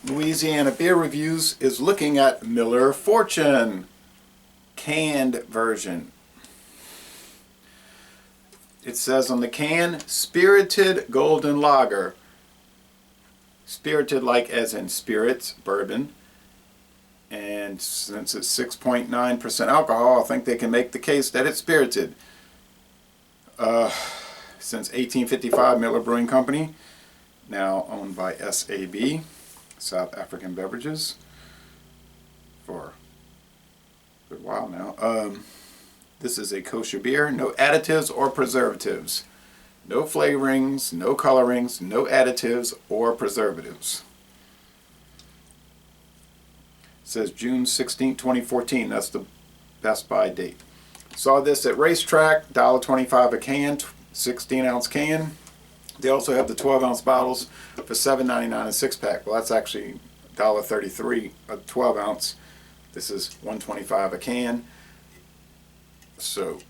Louisiana Beer Reviews is looking at Miller Fortune canned version. It says on the can, spirited golden lager. Spirited as in spirits, bourbon. And since it's 6.9% alcohol, I think they can make the case that it's spirited. Since 1855, Miller Brewing Company, now owned by SAB, South African Beverages, for a good while now. This is a kosher beer, no additives or preservatives. No flavorings, no colorings, no additives or preservatives. It says June 16, 2014. That's the Best Buy date. Saw this at Racetrack, $1.25 a can, 16-ounce can. They also have the 12-ounce bottles for $7.99 a six-pack. Well, that's actually $1.33 a 12-ounce. This is $1.25 a can. So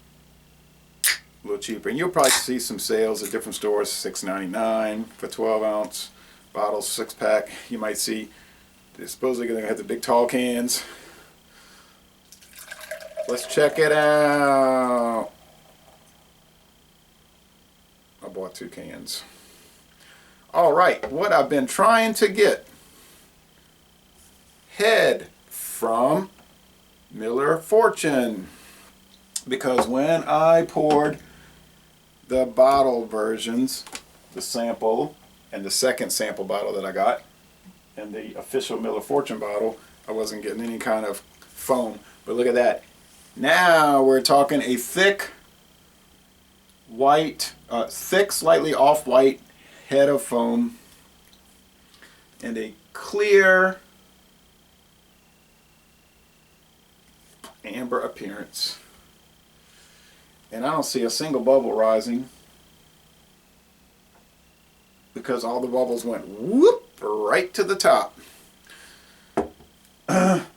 a little cheaper. And you'll probably see some sales at different stores, $6.99 for 12-ounce bottles, six-pack. You might see they're supposedly going to have the big tall cans. Let's check it out. I bought 2 cans. Alright, what I've been trying to get. Head from Miller Fortune. Because when I poured the bottle versions, the sample and the second sample bottle that I got, and the official Miller Fortune bottle, I wasn't getting any kind of foam. But look at that. Now we're talking a thick, white, thick, slightly off-white head of foam, and a clear amber appearance. And I don't see a single bubble rising because all the bubbles went whoop right to the top.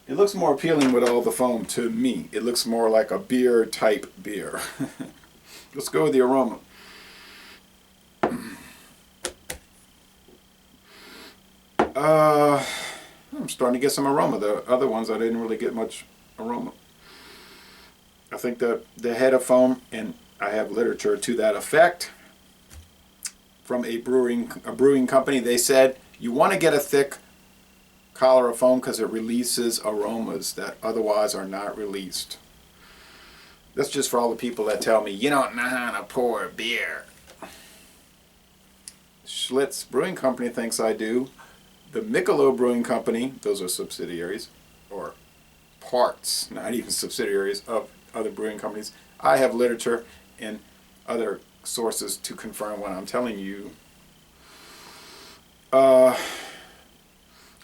It looks more appealing with all the foam to me. It looks more like a beer type beer. Let's go with the aroma. I'm starting to get some aroma. The other ones I didn't really get much aroma. I think the head of foam, and I have literature to that effect from a brewing company. They said you want to get a thick collar of foam because it releases aromas that otherwise are not released. That's just for all the people that tell me you don't know how to pour beer. Schlitz Brewing Company thinks I do. The Michelob Brewing Company, those are subsidiaries or parts, not even subsidiaries of other brewing companies. I have literature and other sources to confirm what I'm telling you. I'm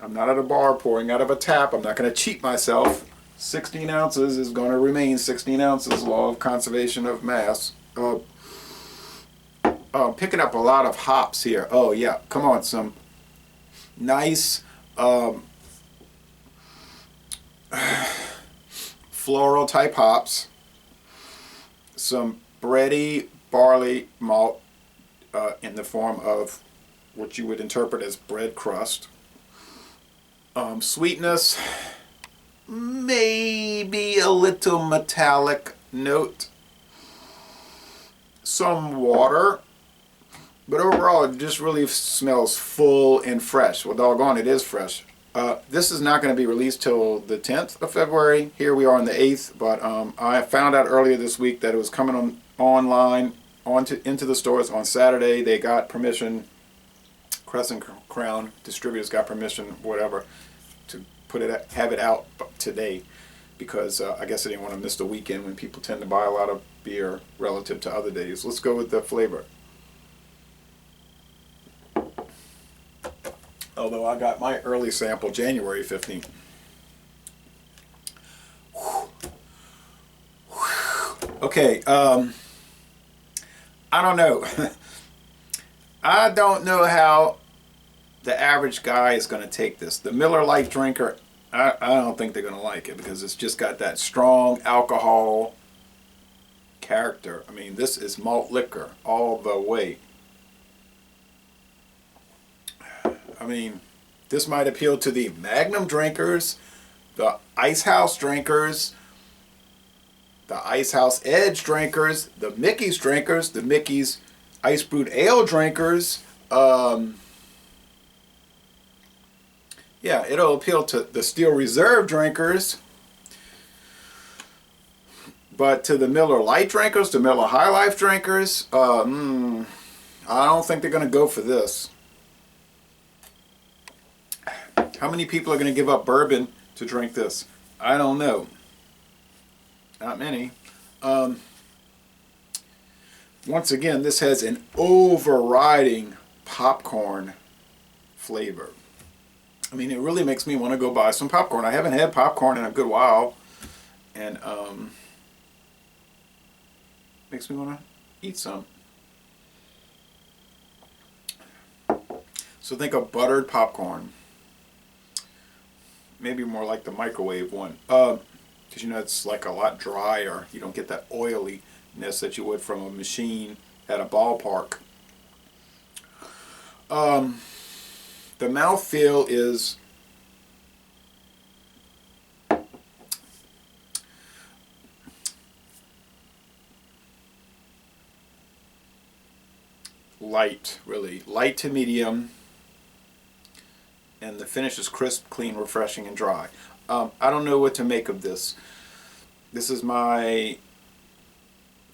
not at a bar pouring out of a tap. I'm not going to cheat myself. 16 ounces is going to remain 16 ounces, law of conservation of mass. Picking up a lot of hops here. Oh yeah, come on, some nice floral type hops, some bready barley malt in the form of what you would interpret as bread crust, sweetness, maybe a little metallic note, some water, but overall it just really smells full and fresh. Well, doggone, it is fresh. This is not going to be released till the 10th of February. Here we are on the 8th, but I found out earlier this week that it was coming online into the stores on Saturday. They got permission, Crescent Crown distributors got permission, whatever, to have it out today, because I guess they didn't want to miss the weekend when people tend to buy a lot of beer relative to other days. Let's go with the flavor. Although I got my early sample January 15th. Okay, I don't know. I don't know how the average guy is going to take this. The Miller Lite drinker, I don't think they're going to like it because it's just got that strong alcohol character. I mean, this is malt liquor all the way. I mean, This might appeal to the Magnum drinkers, the Ice House drinkers, the Ice House Edge drinkers, the Mickey's drinkers, the Mickey's Ice Brewed Ale drinkers. Yeah, it'll appeal to the Steel Reserve drinkers. But to the Miller Lite drinkers, the Miller High Life drinkers, I don't think they're going to go for this. How many people are going to give up bourbon to drink this? I don't know. Not many. Once again, this has an overriding popcorn flavor. I mean, it really makes me want to go buy some popcorn. I haven't had popcorn in a good while, and makes me want to eat some. So think of buttered popcorn. Maybe more like the microwave one. Because you know it's like a lot drier. You don't get that oiliness that you would from a machine at a ballpark. The mouthfeel is light, really. Light to medium. And the finish is crisp, clean, refreshing, and dry. I don't know what to make of this. This is my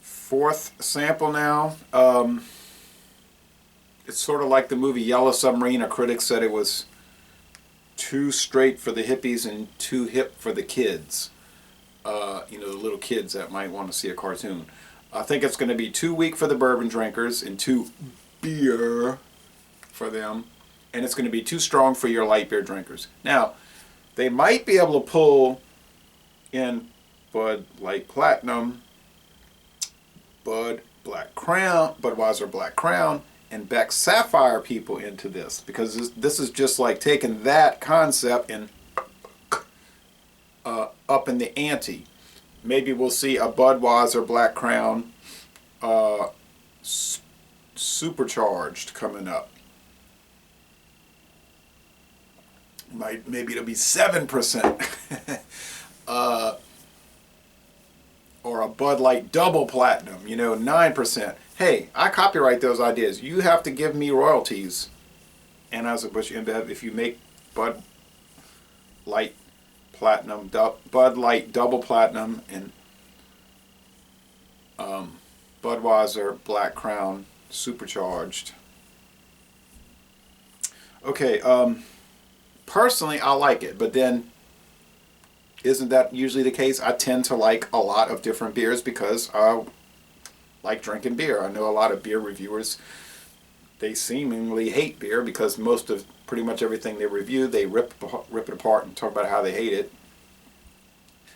4th sample now. It's sort of like the movie Yellow Submarine. A critic said it was too straight for the hippies and too hip for the kids. You know, the little kids that might want to see a cartoon. I think it's going to be too weak for the bourbon drinkers and too beer for them. And it's going to be too strong for your light beer drinkers. Now, they might be able to pull in Bud Light Platinum, Bud Black Crown, Budweiser Black Crown, and Beck Sapphire people into this, because this is just like taking that concept and up in the ante. Maybe we'll see a Budweiser Black Crown supercharged coming up. Maybe it'll be 7%. Or a Bud Light Double Platinum, you know, 9%. Hey, I copyright those ideas. You have to give me royalties. And as a Bush InBev, if you make Bud Light Platinum, Bud Light Double Platinum, and Budweiser Black Crown Supercharged. Okay, personally, I like it, but then isn't that usually the case? I tend to like a lot of different beers because I like drinking beer. I know a lot of beer reviewers, they seemingly hate beer because most of pretty much everything they review, they rip it apart and talk about how they hate it.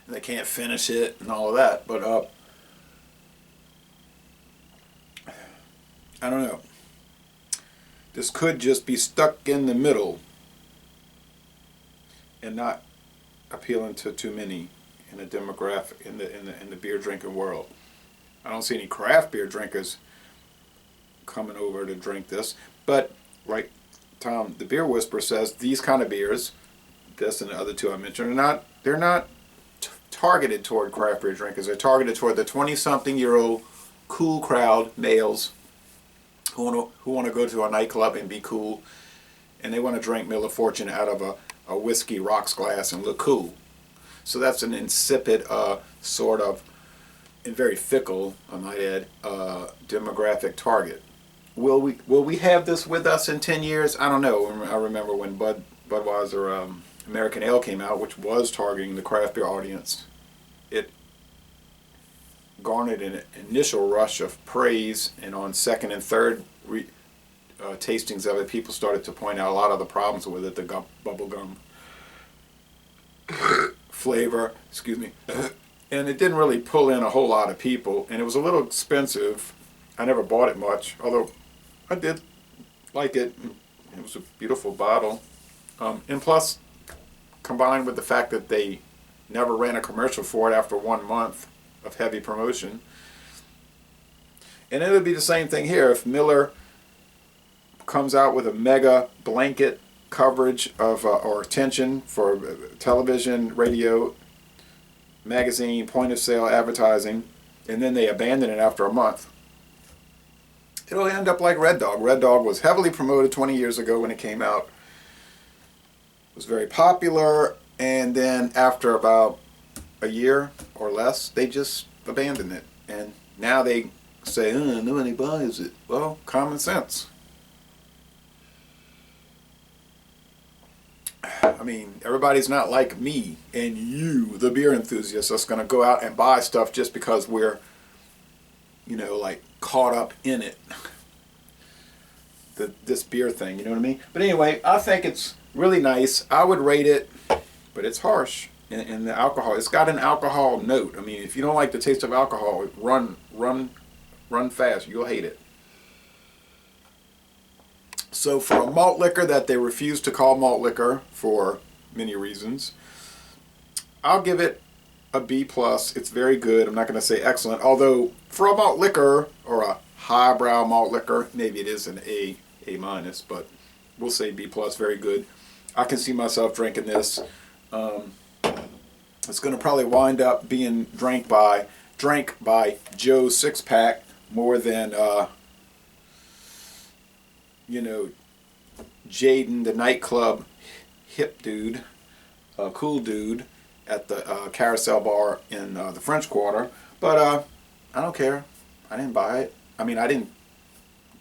And they can't finish it and all of that. But I don't know. This could just be stuck in the middle and not appealing to too many in the demographic in the beer drinking world. I don't see any craft beer drinkers coming over to drink this, but like Tom the Beer Whisperer says, these kind of beers, this and the other two I mentioned, they're not targeted toward craft beer drinkers. They're targeted toward the 20-something-year-old cool crowd, males who want to go to a nightclub and be cool, and they want to drink Miller Fortune out of a whiskey rocks glass and look cool. So that's an insipid sort of, and very fickle, I might add, demographic target. Will we have this with us in 10 years? I don't know. I remember when Budweiser American Ale came out, which was targeting the craft beer audience. It garnered an initial rush of praise, and on second and third tastings of it, people started to point out a lot of the problems with it, the bubblegum flavor, excuse me. And it didn't really pull in a whole lot of people, and it was a little expensive. I never bought it much, although I did like it. It was a beautiful bottle. And plus, combined with the fact that they never ran a commercial for it after 1 month of heavy promotion. And it would be the same thing here. If Miller comes out with a mega blanket coverage of or attention for television, radio, magazine, point of sale advertising, and then they abandon it after a month, it'll end up like Red Dog. Red Dog was heavily promoted 20 years ago when it came out. It was very popular, and then after about a year or less, they just abandoned it. And now they say, nobody buys it. Well, common sense. I mean, everybody's not like me and you, the beer enthusiast, that's going to go out and buy stuff just because we're, you know, like caught up in it. This beer thing, you know what I mean? But anyway, I think it's really nice. I would rate it, but it's harsh in the alcohol. It's got an alcohol note. I mean, if you don't like the taste of alcohol, run fast. You'll hate it. So for a malt liquor that they refuse to call malt liquor for many reasons, I'll give it a B+. It's very good. I'm not going to say excellent, although for a malt liquor or a highbrow malt liquor, maybe it is an A-, but we'll say B+, very good. I can see myself drinking this. It's going to probably wind up being drank by Joe's six-pack more than you know, Jaden, the nightclub hip dude, cool dude at the Carousel bar in the French Quarter. But I don't care. I didn't buy it. I mean, I didn't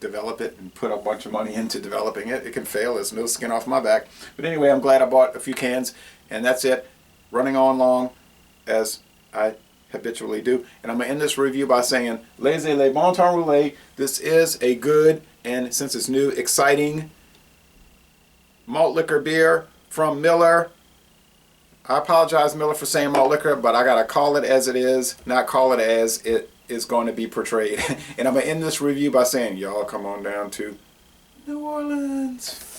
develop it and put a bunch of money into developing it. It can fail. There's no skin off my back. But anyway, I'm glad I bought a few cans, and that's it. Running on long, as I habitually do. And I'm going to end this review by saying, laissez les bon temps rouler. This is a good, and since it's new, exciting malt liquor beer from Miller. I apologize, Miller, for saying malt liquor, but I got to call it as it is, not call it as it is going to be portrayed. And I'm going to end this review by saying, y'all come on down to New Orleans.